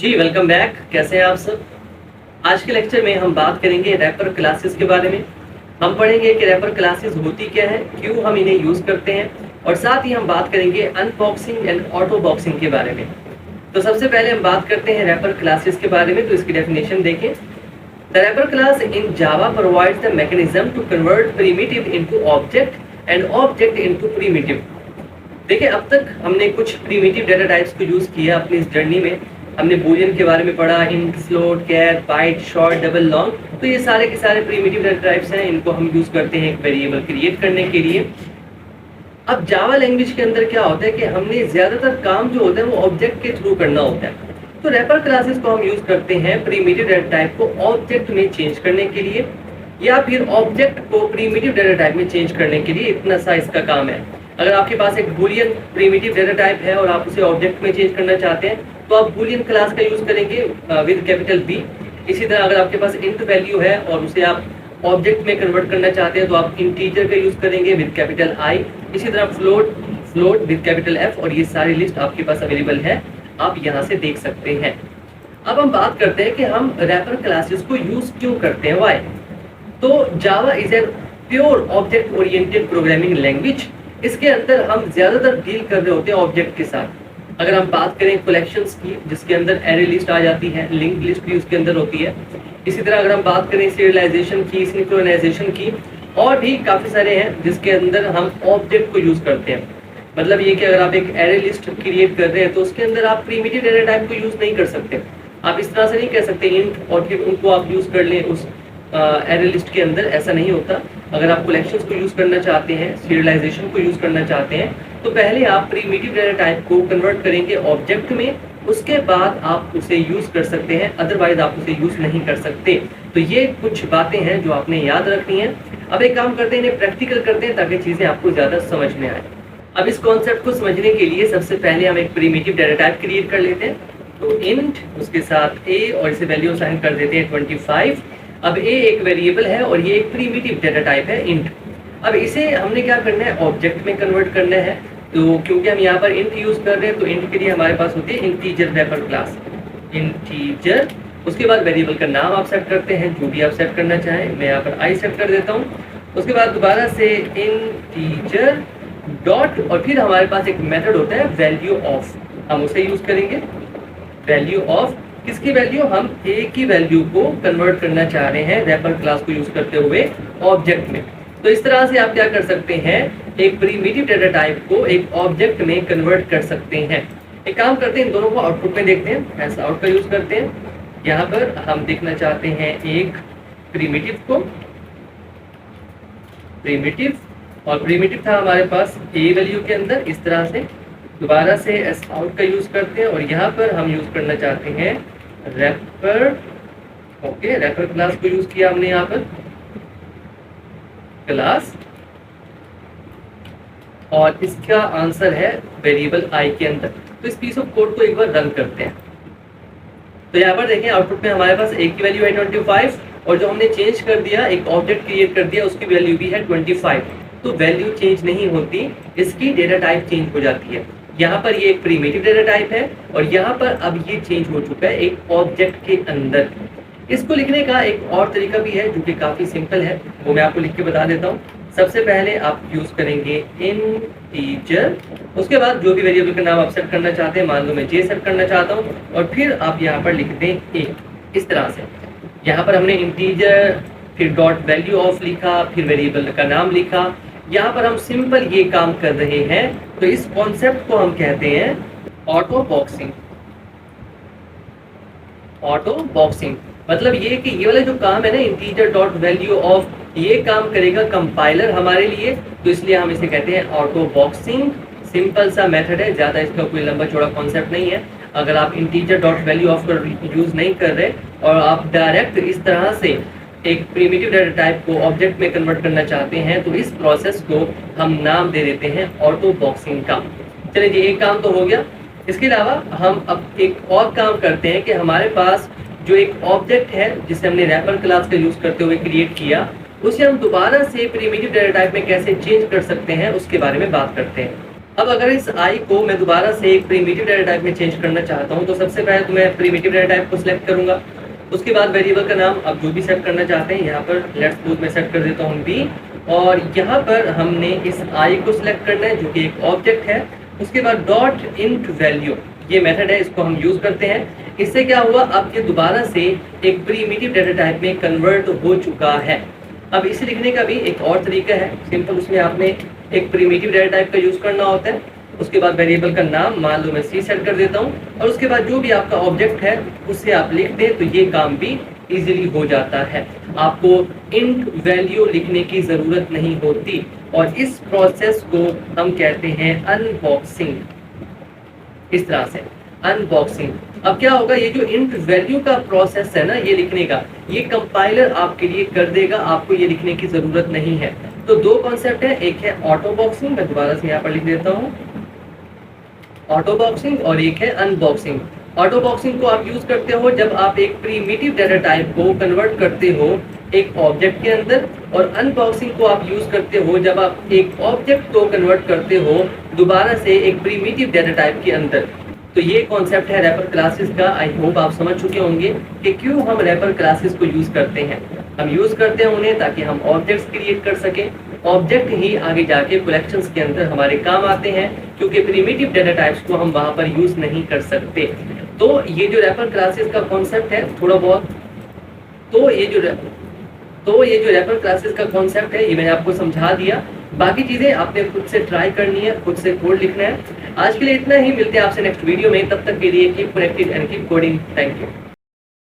जी welcome back. कैसे हैं आप सब। आज के लेक्चर में हम बात करेंगे रैपर क्लासेस के बारे में। हम पढ़ेंगे कि रैपर क्लासेस होती क्या है, क्यों हम इन्हें यूज करते हैं, और साथ ही हम बात करेंगे अनबॉक्सिंग एंड ऑटो बॉक्सिंग के बारे में। तो सबसे पहले हम बात करते हैं रैपर क्लासेस के बारे में। तो इसकी डेफिनेशन देखें। The wrapper class in Java provides the mechanism to convert primitive into object and object into primitive. देखिए, अब तक हमने कुछ प्रिमिटिव डेटा टाइप्स को यूज किया अपनी इस जर्नी में। हमने बूलियन के बारे में पढ़ा, इंट, फ्लोट, कैर, बाइट, शॉर्ट, डबल, लॉन्ग। तो ये सारे के सारे प्रिमिटिव डेटा टाइप्स हैं। इनको हम यूज करते हैं एक वेरिएबल क्रिएट करने के लिए। अब जावा लैंग्वेज के अंदर क्या होता है कि हमने ज्यादातर काम जो होता है वो ऑब्जेक्ट के थ्रू करना होता है। तो रैपर क्लासेस को हम यूज करते हैं प्रिमिटिव डेटा टाइप को ऑब्जेक्ट में चेंज करने के लिए, या फिर ऑब्जेक्ट को प्रिमिटिव डेटा टाइप में चेंज करने के लिए। इतना सा इसका काम है। अगर आपके पास एक बूलियन प्रिमिटिव डेटा टाइप है और आप उसे ऑब्जेक्ट में चेंज करना चाहते हैं तो आप बूलियन क्लास का यूज करेंगे विद कैपिटल बी। इसी तरह अगर आपके पास इंट वैल्यू है और उसे आप ऑब्जेक्ट में कन्वर्ट करना चाहते हैं तो आप इंटीजर का यूज करेंगे विद कैपिटल आई। इसी तरह फ्लोट विद कैपिटल एफ। और ये सारी लिस्ट आपके पास अवेलेबल है, आप यहाँ से देख सकते हैं। अब हम बात करते हैं कि हम रैपर क्लासेस को यूज क्यों करते हैं, व्हाई। तो Java is a pure object oriented programming language. इसके अंदर हम ज्यादातर डील कर रहे होते हैं ऑब्जेक्ट के साथ। अगर हम बात करें कलेक्शंस की, जिसके अंदर एरे लिस्ट आ जाती है, लिंक लिस्ट भी उसके अंदर होती है। इसी तरह अगर हम बात करें सीरियलाइजेशन की, सिंक्रोनाइजेशन की, और भी काफी सारे हैं जिसके अंदर हम ऑब्जेक्ट को यूज करते हैं। मतलब ये कि अगर आप एक एरे लिस्ट क्रिएट कर रहे हैं तो उसके अंदर आप प्रिमिटिव डेटा टाइप को यूज नहीं कर सकते। आप इस तरह से नहीं कह सकते इंट और फिर उनको आप यूज कर लें उस एरे लिस्ट के अंदर। ऐसा नहीं होता। अगर आप कलेक्शंस को यूज करना चाहते हैं, सीरियलाइजेशन को यूज करना चाहते हैं, तो पहले आप प्रिमिटिव डेटा टाइप को कन्वर्ट करेंगे ऑब्जेक्ट में, उसके बाद आप उसे यूज कर सकते हैं। अदरवाइज आप उसे यूज नहीं कर सकते। तो ये कुछ बातें हैं जो आपने याद रखनी है। अब एक काम करते हैं, इन्हें प्रैक्टिकल करते हैं ताकि चीजें आपको ज्यादा समझ में आए। अब इस कॉन्सेप्ट को समझने के लिए सबसे पहले हम एक प्रिमिटिव डेटा टाइप क्रिएट कर लेते हैं। तो इंट, उसके साथ ए, और इसे वैल्यू असाइन कर देते हैं 25। अब ए एक वेरिएबल है और ये एक प्रिमिटिव डेटा टाइप है इंट। अब इसे हमने क्या करना है, ऑब्जेक्ट में कन्वर्ट करना है। तो क्योंकि हम यहाँ पर इंट यूज कर रहे हैं तो इंट के लिए हमारे पास होती है इंटीजर रैपर क्लास, इंटीजर। उसके बाद वेरिएबल का नाम आप सेट करते हैं, जो भी आप सेट करना चाहें। मैं यहाँ पर आई सेट कर देता हूँ। उसके बाद दोबारा से इंटीजर डॉट, और फिर हमारे पास एक मेथड होता है वैल्यू ऑफ, हम उसे यूज करेंगे। वैल्यू ऑफ किसकी वैल्यू, हम ए की वैल्यू को कन्वर्ट करना चाह रहे हैं रैपर क्लास को यूज करते हुए ऑब्जेक्ट में। तो इस तरह से आप क्या कर सकते हैं, एक प्रिमिटिव डेटा टाइप को एक ऑब्जेक्ट में कन्वर्ट कर सकते हैं। एक काम करते हैं, इन दोनों को आउटपुट में देखते हैं। ऐसा आउट का यूज करते हैं। यहाँ पर हम देखना चाहते हैं एक प्रिमिटिव को, प्रिमिटिव, और प्रिमिटिव था हमारे पास ए वैल्यू के अंदर। इस तरह से दोबारा से एस आउट का यूज करते हैं और यहाँ पर हम यूज करना चाहते हैं रैपर। ओके, रैपर क्लास को यूज किया हमने यहाँ पर क्लास, और इसका आंसर है वेरिएबल आई के अंदर। तो इस पीस ऑफ कोड को एक बार रन करते हैं। तो यहाँ पर देखें आउटपुट में हमारे पास ए की वैल्यू है 25, और जो हमने चेंज कर दिया, एक ऑब्जेक्ट क्रिएट कर दिया, उसकी वैल्यू भी है 25। तो वैल्यू चेंज नहीं होती, इसकी डेटा टाइप चेंज हो जाती है। यहाँ पर ये एक प्रिमिटिव डेटा टाइप है और यहाँ पर अब ये चेंज हो चुका है एक ऑब्जेक्ट के अंदर। इसको लिखने का एक और तरीका भी है जो कि काफी सिंपल है, वो मैं आपको लिख के बता देता हूँ। सबसे पहले आप यूज करेंगे इंटीजर, उसके बाद जो भी वेरिएबल का नाम आप सेट करना चाहते हैं, मान लो मैं जे सेट करना चाहता हूँ, और फिर आप यहाँ पर लिख दें ए। इस तरह से यहाँ पर हमने इंटीजर, फिर डॉट वैल्यू ऑफ लिखा, फिर वेरिएबल का नाम लिखा। यहाँ पर हम सिंपल ये काम कर रहे हैं। तो इस कॉन्सेप्ट को हम कहते हैं ऑटो बॉक्सिंग। ऑटो बॉक्सिंग मतलब ये कि ये वाला जो काम है ना, इंटीजर डॉट वैल्यू ऑफ, ये काम करेगा कंपाइलर हमारे लिए। तो इसलिए हम इसे कहते हैं ऑटो बॉक्सिंग। सिंपल सा मेथड है, ज्यादा इसका कोई लंबा चौड़ा कॉन्सेप्ट नहीं है। अगर आप इंटीजर डॉट वैल्यू ऑफ का यूज नहीं कर रहे और आप डायरेक्ट इस तरह से एक प्रिमिटिव डेटा टाइप को ऑब्जेक्ट में कन्वर्ट करना चाहते हैं, तो इस प्रोसेस को हम नाम दे देते हैं ऑटो बॉक्सिंग का। चलिए जी, एक काम तो हो गया। इसके अलावा हम अब एक और काम करते हैं कि हमारे पास जो एक ऑब्जेक्ट है जिसे हमने रैपर क्लास का यूज करते हुए क्रिएट किया, उसे हम दोबारा से प्रिमिटिव डेटा टाइप में कैसे चेंज कर सकते हैं उसके बारे में बात करते हैं। अब अगर इस आई को मैं दोबारा से एक प्रिमिटिव डाटा टाइप में चेंज करना चाहता हूँ, तो सबसे पहले तो मैं प्रिमिटिव डाटा टाइप को सिलेक्ट करूंगा। उसके बाद वेरिएबल का नाम आप जो भी सेट करना चाहते हैं, यहाँ पर लेट्स सपोज मैं सेट कर देता हूँ बी, और यहाँ पर हमने इस आई को सिलेक्ट करना है जो कि एक ऑब्जेक्ट है। उसके बाद डॉट इंट वैल्यू, ये मेथड है, इसको हम यूज करते हैं। इससे क्या हुआ, अब ये दोबारा से एक प्रिमिटिव डाटा टाइप में कन्वर्ट हो चुका है। अब इसे लिखने का भी एक और तरीका है सिंपल, उसमें आपने एक प्रिमिटिव डाटा टाइप का यूज करना होता है। उसके बाद वेरिएबल का नाम मान लो मैं सी सेट कर देता हूँ, और उसके बाद जो भी आपका ऑब्जेक्ट है उसे आप लिख दें, तो ये काम भी इजीली हो जाता है। आपको इंट वैल्यू लिखने की जरूरत नहीं होती, और इस प्रोसेस को हम कहते हैं अनबॉक्सिंग। इस तरह से अनबॉक्सिंग। अब क्या होगा, ये जो इंट वैल्यू का प्रोसेस है ना, ये लिखने का, ये कंपाइलर आपके लिए कर देगा, आपको ये लिखने की जरूरत नहीं है। तो दो कॉन्सेप्ट है, एक है ऑटो बॉक्सिंग, मैं दोबारा से यहाँ पर लिख देता हूँ ऑटो बॉक्सिंग, और एक है अनबॉक्सिंग। ऑटो बॉक्सिंग को आप यूज करते हो जब आप एक प्रिमिटिव डाटा टाइप को कन्वर्ट करते हो एक ऑब्जेक्ट के अंदर, और अनबॉक्सिंग को आप यूज करते हो जब आप एक ऑब्जेक्ट को कन्वर्ट करते हो दोबारा से एक प्रिमिटिव डाटा टाइप के अंदर। तो ये कॉन्सेप्ट है रैपर क्लासेस का। आई होप आप समझ चुके होंगे कि क्यों हम रैपर क्लासेस को यूज करते हैं। हम यूज करते हैं उन्हें ताकि हम ऑब्जेक्ट्स क्रिएट कर सकें। ऑब्जेक्ट ही आगे जाके कलेक्शंस के अंदर हमारे काम आते हैं, क्योंकि प्रिमिटिव डाटा टाइप्स को हम वहां पर यूज नहीं कर सकते। तो ये जो रैपर क्लासेस का कॉन्सेप्ट है थोड़ा बहुत, तो ये जो रैपर क्लासेस का कॉन्सेप्ट है ये मैंने आपको समझा दिया। बाकी चीजें आपने खुद से ट्राई करनी है, खुद से कोड लिखना है। आज के लिए इतना ही, मिलते हैं आपसे नेक्स्ट वीडियो में। तब तक के लिए keep connected and keep coding. Thank you.